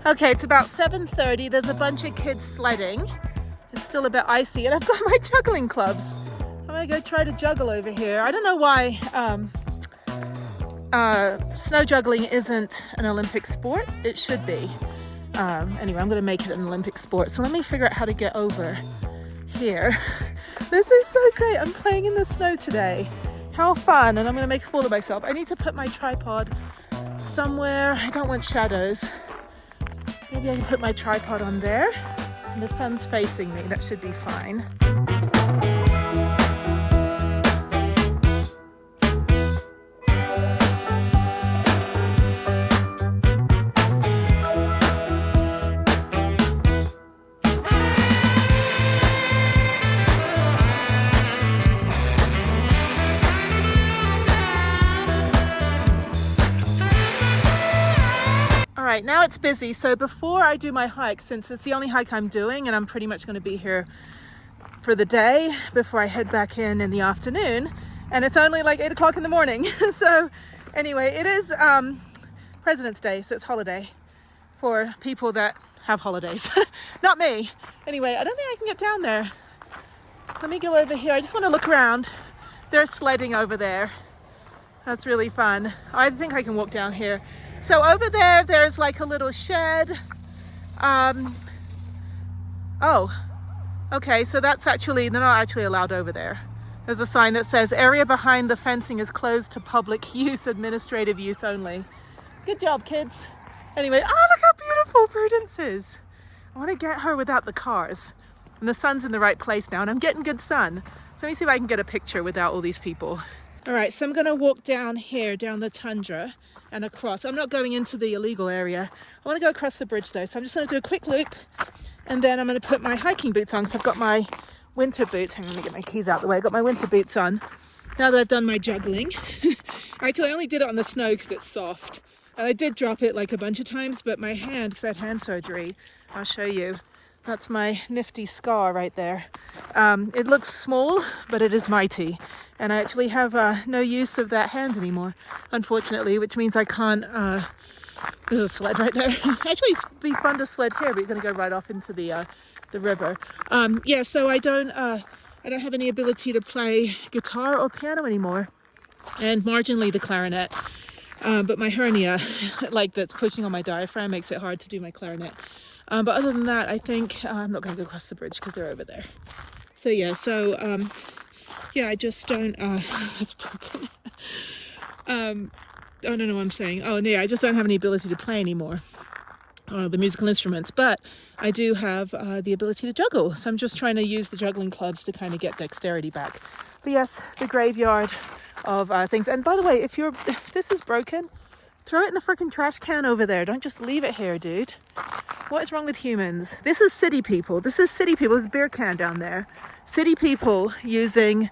Okay, it's about 7:30. There's a bunch of kids sledding. It's still a bit icy, and I've got my juggling clubs. I'm gonna go try to juggle over here. I don't know why snow juggling isn't an Olympic sport. It should be. Anyway, I'm gonna make it an Olympic sport. So let me figure out how to get over here. This is so great. I'm playing in the snow today. How fun. And I'm gonna make a fool of myself. I need to put my tripod somewhere. I don't want shadows. Maybe I can put my tripod on there. And the sun's facing me. That should be fine. All right, now it's busy. So before I do my hike, since it's the only hike I'm doing and I'm pretty much going to be here for the day before I head back in the afternoon, and it's only like 8 o'clock in the morning. So anyway, it is President's Day, so it's holiday for people that have holidays. Not me. Anyway, I don't think I can get down there. Let me go over here. I just want to look around. They're sledding over there. That's really fun. I think I can walk down here. So over there, there's like a little shed. Oh, okay, so that's actually, they're not actually allowed over there. There's a sign that says, area behind the fencing is closed to public use, administrative use only. Good job, kids. Anyway, oh, look how beautiful Prudence is. I want to get her without the cars. And the sun's in the right place now, and I'm getting good sun. So let me see if I can get a picture without all these people. All right, so I'm gonna walk down here, down the tundra and across. I'm not going into the illegal area. I wanna go across the bridge though. So I'm just gonna do a quick loop, and then I'm gonna put my hiking boots on, because I've got my winter boots. Hang on, let me get my keys out of the way. I've got my winter boots on now that I've done my juggling. Actually, I only did it on the snow because it's soft. And I did drop it like a bunch of times, but my hand, because I had hand surgery, I'll show you. That's my nifty scar right there. It looks small, but it is mighty. And I actually have no use of that hand anymore, unfortunately, which means I can't, there's a sled right there. Actually, it'd be fun to sled here, but you're gonna go right off into the river. Yeah, so I don't have any ability to play guitar or piano anymore, and marginally the clarinet. But my hernia, like that's pushing on my diaphragm, makes it hard to do my clarinet. But other than that, I think I'm not going to go across the bridge because they're over there. So yeah, yeah, I just don't, that's broken. I don't know what I'm saying. Oh, yeah, I just don't have any ability to play anymore, the musical instruments, but I do have the ability to juggle. So I'm just trying to use the juggling clubs to kind of get dexterity back. But yes, the graveyard of things. And by the way, if this is broken, throw it in the freaking trash can over there. Don't just leave it here, dude. What is wrong with humans? This is city people. This is city people. There's a beer can down there. City people using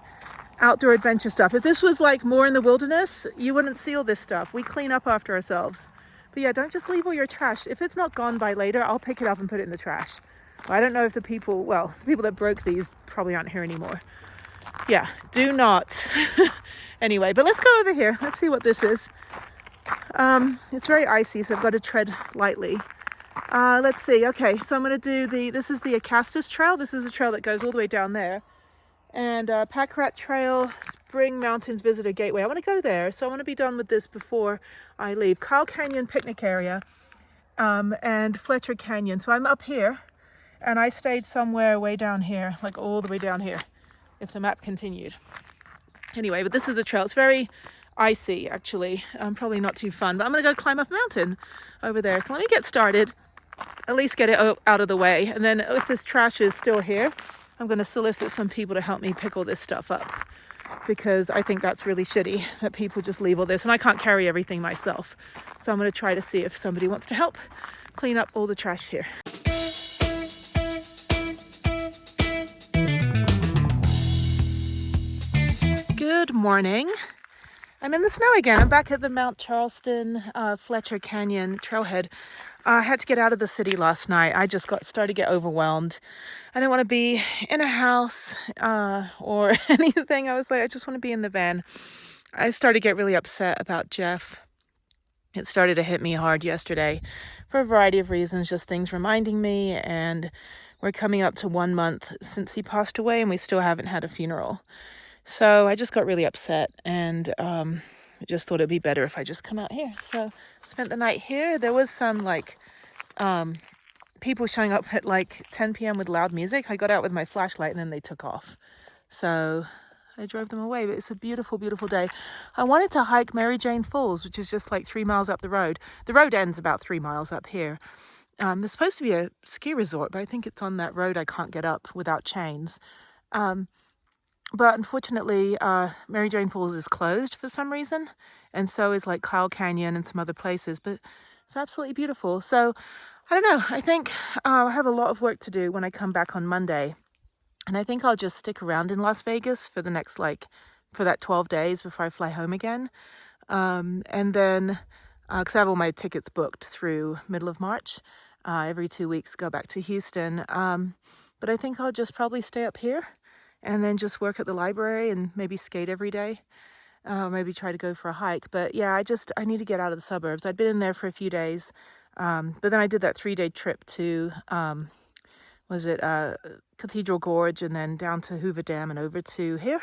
outdoor adventure stuff. If this was like more in the wilderness, you wouldn't see all this stuff. We clean up after ourselves. But yeah, don't just leave all your trash. If it's not gone by later, I'll pick it up and put it in the trash. Well, I don't know if the people that broke these probably aren't here anymore. Yeah, do not. Anyway, but let's go over here. Let's see what this is. It's very icy, so I've got to tread lightly. Let's see. Okay, so I'm going to do this is the Acastus Trail. This is a trail that goes all the way down there. And Pack Rat Trail, Spring Mountains Visitor Gateway. I want to go there, so I want to be done with this before I leave. Kyle Canyon Picnic Area, and Fletcher Canyon. So I'm up here, and I stayed somewhere way down here, like all the way down here, if the map continued. Anyway, but this is a trail. It's very icy, actually. Probably not too fun, but I'm going to go climb up a mountain over there. So let me get started, at least get it out of the way. And then if this trash is still here, I'm going to solicit some people to help me pick all this stuff up, because I think that's really shitty that people just leave all this, and I can't carry everything myself. So I'm going to try to see if somebody wants to help clean up all the trash here. Good morning. I'm in the snow again. I'm back at the Mount Charleston Fletcher Canyon trailhead. I had to get out of the city last night. I just started to get overwhelmed. I didn't want to be in a house or anything. I was like, I just want to be in the van. I started to get really upset about Jeff It started to hit me hard yesterday for a variety of reasons, just things reminding me, and we're coming up to 1 month since he passed away and we still haven't had a funeral. So I just got really upset, and I just thought it'd be better if I just come out here. So spent the night here. There was some like people showing up at like 10 p.m. with loud music. I got out with my flashlight and then they took off. So I drove them away, but it's a beautiful, beautiful day. I wanted to hike Mary Jane Falls, which is just like 3 miles up the road. The road ends about 3 miles up here. There's supposed to be a ski resort, but I think it's on that road I can't get up without chains. But unfortunately, Mary Jane Falls is closed for some reason, and so is like Kyle Canyon and some other places, but it's absolutely beautiful. So I don't know, I think I have a lot of work to do when I come back on Monday, and I think I'll just stick around in Las Vegas for the next, like, for that 12 days before I fly home again. And then, because I have all my tickets booked through middle of March, every 2 weeks go back to Houston. But I think I'll just probably stay up here and then just work at the library and maybe skate every day. Maybe try to go for a hike. But yeah, I need to get out of the suburbs. I'd been in there for a few days, but then I did that 3-day trip to, Cathedral Gorge, and then down to Hoover Dam and over to here.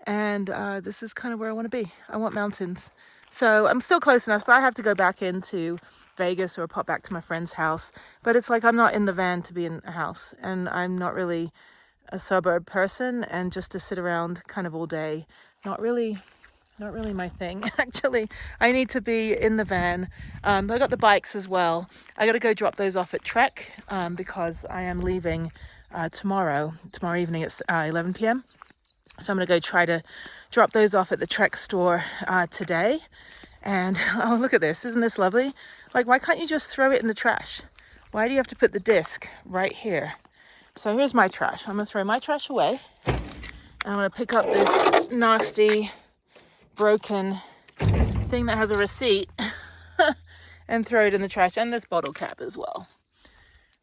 And this is kind of where I want to be. I want mountains. So I'm still close enough, but I have to go back into Vegas or pop back to my friend's house. But it's like I'm not in the van to be in a house, and I'm not really a suburb person, and just to sit around kind of all day, not really my thing. Actually, I need to be in the van. I got the bikes as well. I got to go drop those off at Trek because I am leaving tomorrow evening at 11 p.m. So I'm going to go try to drop those off at the Trek store today. And oh, look at this. Isn't this lovely? Like, why can't you just throw it in the trash? Why do you have to put the disc right here? So here's my trash. I'm going to throw my trash away. I'm going to pick up this nasty, broken thing that has a receipt and throw it in the trash. And this bottle cap as well.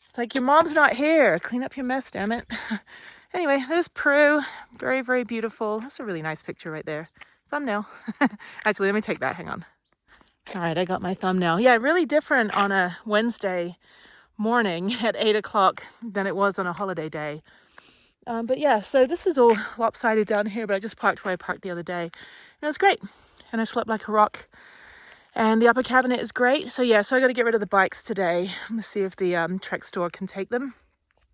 It's like, your mom's not here. Clean up your mess, damn it. Anyway, there's Prue. Very, very beautiful. That's a really nice picture right there. Thumbnail. Actually, let me take that. Hang on. All right, I got my thumbnail. Yeah, really different on a Wednesday morning at 8 o'clock than it was on a holiday day. But yeah, so this is all lopsided down here, but I just parked where I parked the other day. And it was great. And I slept like a rock. And the upper cabinet is great. So yeah, so I got to get rid of the bikes today. I'm going to see if the Trek store can take them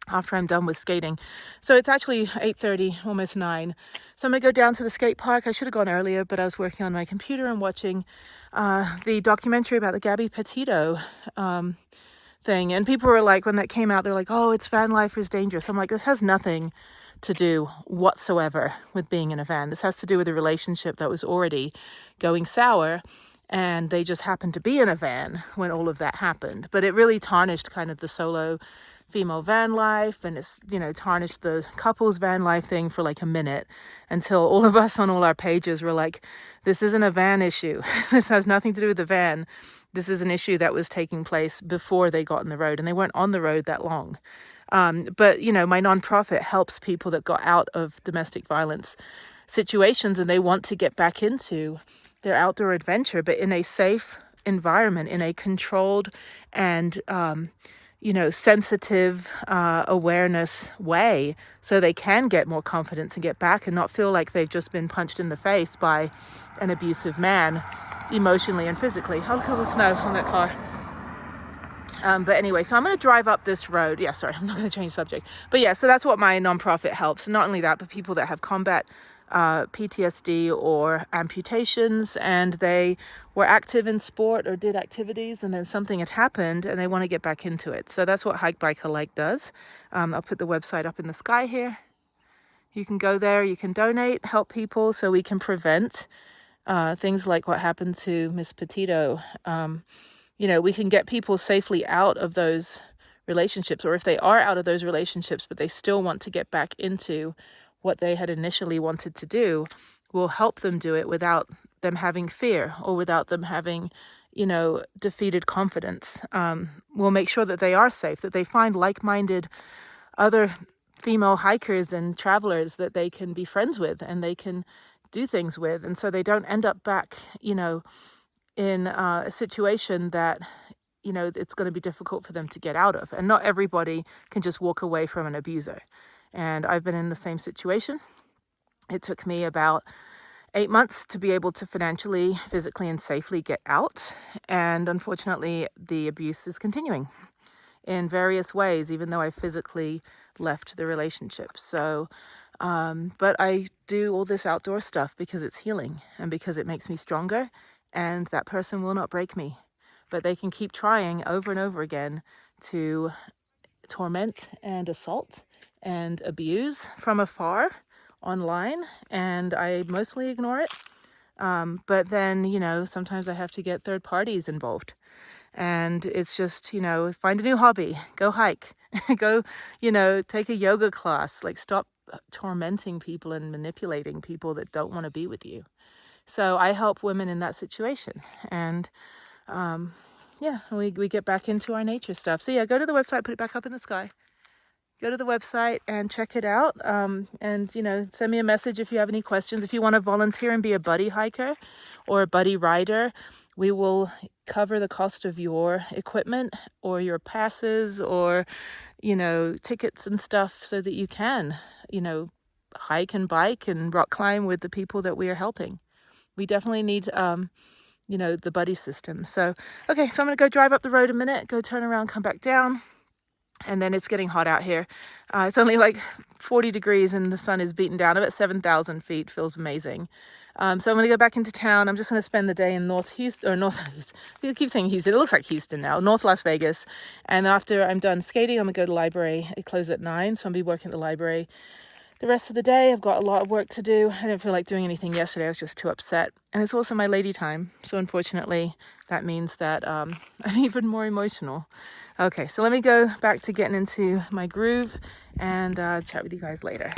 after I'm done with skating. So it's actually 8:30, almost 9. So I'm going to go down to the skate park. I should have gone earlier, but I was working on my computer and watching the documentary about the Gabby Petito thing. And people were like, when that came out, they're like, oh, it's van life is dangerous. I'm like, this has nothing to do whatsoever with being in a van. This has to do with a relationship that was already going sour, and they just happened to be in a van when all of that happened. But it really tarnished kind of the solo female van life, and it's, you know, tarnished the couples van life thing for like a minute, until all of us on all our pages were like, this isn't a van issue. This has nothing to do with the van. This is an issue that was taking place before they got on the road, and they weren't on the road that long. But, you know, my nonprofit helps people that got out of domestic violence situations and they want to get back into their outdoor adventure, but in a safe environment, in a controlled and, you know, sensitive awareness way, so they can get more confidence and get back and not feel like they've just been punched in the face by an abusive man, emotionally and physically. Oh, look at all the snow on that car. But anyway, so I'm going to drive up this road. Yeah, sorry, I'm not going to change subject. But yeah, so that's what my nonprofit helps. Not only that, but people that have combat PTSD or amputations, and they were active in sport or did activities, and then something had happened and they want to get back into it. So that's what Hike Bike Alike does. I'll put the website up in the sky here. You can go there, you can donate, help people, so we can prevent things like what happened to Miss Petito. You know, we can get people safely out of those relationships, or if they are out of those relationships, but they still want to get back into what they had initially wanted to do, we'll help them do it without them having fear or without them having, you know, defeated confidence. We'll make sure that they are safe, that they find like-minded other female hikers and travelers that they can be friends with and they can do things with. And so they don't end up back, you know, in a situation that, you know, it's going to be difficult for them to get out of. And not everybody can just walk away from an abuser. And I've been in the same situation. It took me about 8 months to be able to financially, physically, and safely get out. And unfortunately, the abuse is continuing in various ways, even though I physically left the relationship. So, but I do all this outdoor stuff because it's healing and because it makes me stronger, and that person will not break me. But they can keep trying over and over again to torment and assault and abuse from afar online, and I mostly ignore it. But then, you know, sometimes I have to get third parties involved. And it's just, you know, find a new hobby, go hike, go, you know, take a yoga class, like stop tormenting people and manipulating people that don't want to be with you. So I help women in that situation. And yeah, we get back into our nature stuff. So yeah, go to the website, put it back up in the sky. Go to the website and check it out. And, you know, send me a message if you have any questions. If you want to volunteer and be a buddy hiker or a buddy rider, we will cover the cost of your equipment or your passes or, you know, tickets and stuff so that you can, you know, hike and bike and rock climb with the people that we are helping. We definitely need, you know, the buddy system. So, okay, so I'm going to go drive up the road a minute, go turn around, come back down. And then it's getting hot out here. It's only like 40 degrees and the sun is beaten down. I'm at 7,000 feet, feels amazing. So I'm going to go back into town. I'm just going to spend the day in North Houston, or North, I keep saying Houston. It looks like Houston now, North Las Vegas. And after I'm done skating, I'm going to go to the library. It closes at 9, so I'll be working at the library the rest of the day. I've got a lot of work to do. I didn't feel like doing anything yesterday. I was just too upset. And it's also my lady time. So unfortunately, that means that I'm even more emotional. Okay, so let me go back to getting into my groove and chat with you guys later.